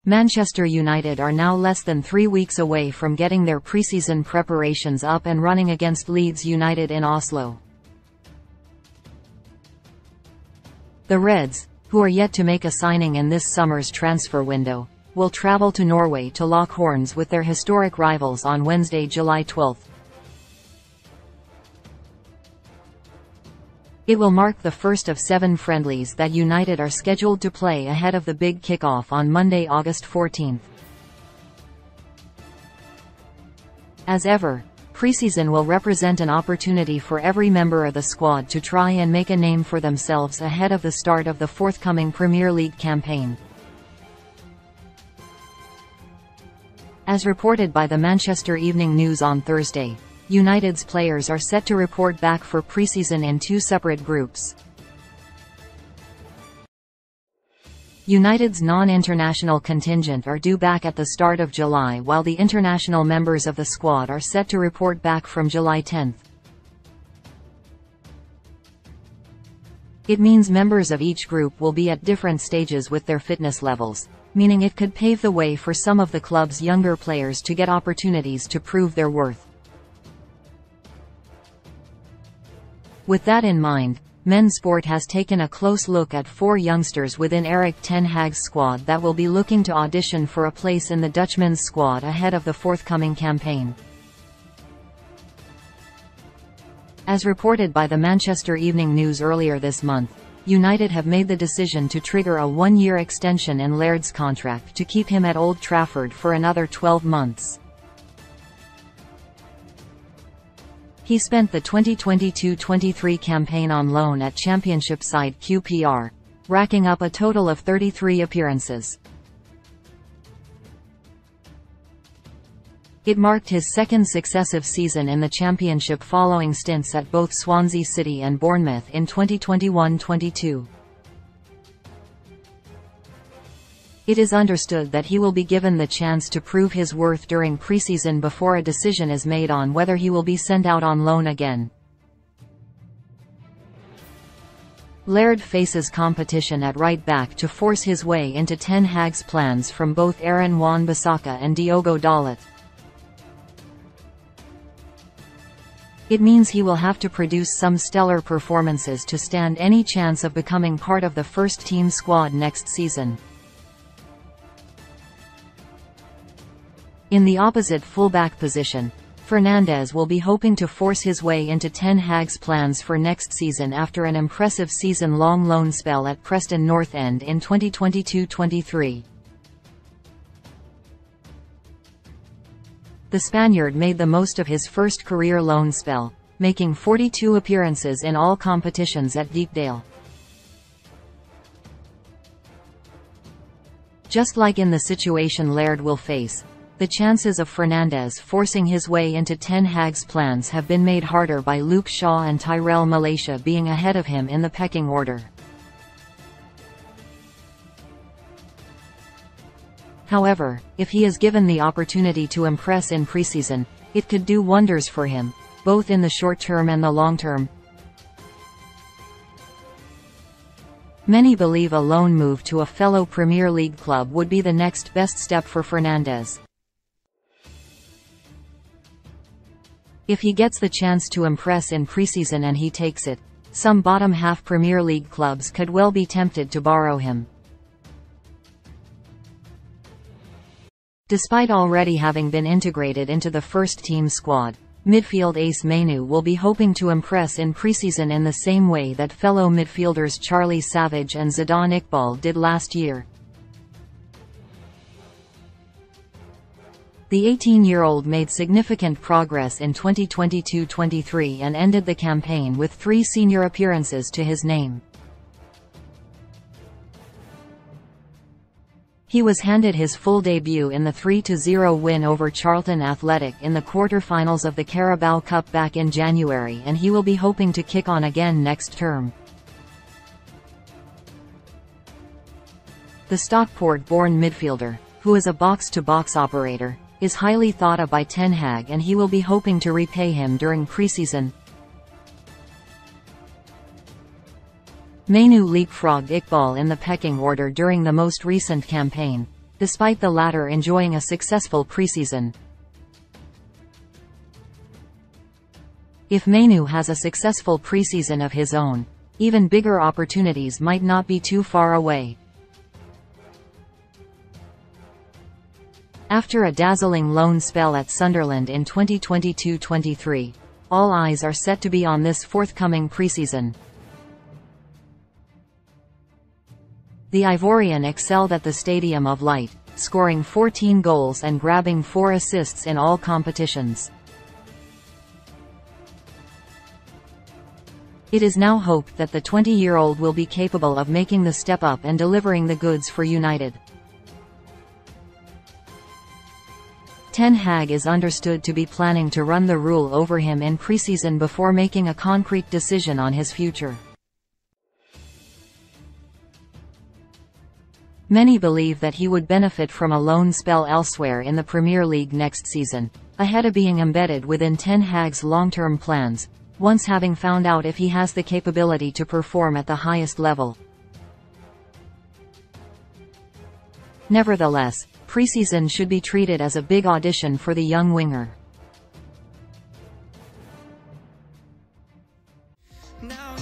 Manchester United are now less than 3 weeks away from getting their pre-season preparations up and running against Leeds United in Oslo. The Reds, who are yet to make a signing in this summer's transfer window, will travel to Norway to lock horns with their historic rivals on Wednesday, July 12. It will mark the first of 7 friendlies that United are scheduled to play ahead of the big kickoff on Monday, August 14. As ever, preseason will represent an opportunity for every member of the squad to try and make a name for themselves ahead of the start of the forthcoming Premier League campaign. As reported by the Manchester Evening News on Thursday, United's players are set to report back for preseason in 2 separate groups. United's non-international contingent are due back at the start of July, while the international members of the squad are set to report back from July 10. It means members of each group will be at different stages with their fitness levels, meaning it could pave the way for some of the club's younger players to get opportunities to prove their worth. With that in mind, Men's Sport has taken a close look at 4 youngsters within Erik ten Hag's squad that will be looking to audition for a place in the Dutchman's squad ahead of the forthcoming campaign. As reported by the Manchester Evening News earlier this month, United have made the decision to trigger a 1-year extension in Laird's contract to keep him at Old Trafford for another 12 months. He spent the 2022-23 campaign on loan at Championship side QPR, racking up a total of 33 appearances. It marked his 2nd successive season in the Championship following stints at both Swansea City and Bournemouth in 2021-22. It is understood that he will be given the chance to prove his worth during preseason before a decision is made on whether he will be sent out on loan again. Laird faces competition at right back to force his way into Ten Hag's plans from both Aaron Wan-Bissaka and Diogo Dalot. It means he will have to produce some stellar performances to stand any chance of becoming part of the first-team squad next season. In the opposite fullback position, Fernandes will be hoping to force his way into Ten Hag's plans for next season after an impressive season-long loan spell at Preston North End in 2022-23. The Spaniard made the most of his first career loan spell, making 42 appearances in all competitions at Deepdale. Just like in the situation Laird will face, the chances of Fernandes forcing his way into Ten Hag's plans have been made harder by Luke Shaw and Tyrell Malacia being ahead of him in the pecking order. However, if he is given the opportunity to impress in preseason, it could do wonders for him, both in the short term and the long term. Many believe a loan move to a fellow Premier League club would be the next best step for Fernandes. If he gets the chance to impress in preseason and he takes it, some bottom-half Premier League clubs could well be tempted to borrow him. Despite already having been integrated into the first-team squad, midfield ace Manu will be hoping to impress in preseason in the same way that fellow midfielders Charlie Savage and Zidane Iqbal did last year. The 18-year-old made significant progress in 2022-23 and ended the campaign with 3 senior appearances to his name. He was handed his full debut in the 3-0 win over Charlton Athletic in the quarter-finals of the Carabao Cup back in January, and he will be hoping to kick on again next term. The Stockport-born midfielder, who is a box-to-box operator, is highly thought of by Ten Hag, and he will be hoping to repay him during preseason. Manu leapfrogged Iqbal in the pecking order during the most recent campaign, despite the latter enjoying a successful preseason. If Manu has a successful preseason of his own, even bigger opportunities might not be too far away. After a dazzling loan spell at Sunderland in 2022-23, all eyes are set to be on this forthcoming preseason. The Ivorian excelled at the Stadium of Light, scoring 14 goals and grabbing 4 assists in all competitions. It is now hoped that the 20-year-old will be capable of making the step up and delivering the goods for United. Ten Hag is understood to be planning to run the rule over him in preseason before making a concrete decision on his future. Many believe that he would benefit from a loan spell elsewhere in the Premier League next season, ahead of being embedded within Ten Hag's long-term plans, once having found out if he has the capability to perform at the highest level. Nevertheless, preseason should be treated as a big audition for the young winger. Now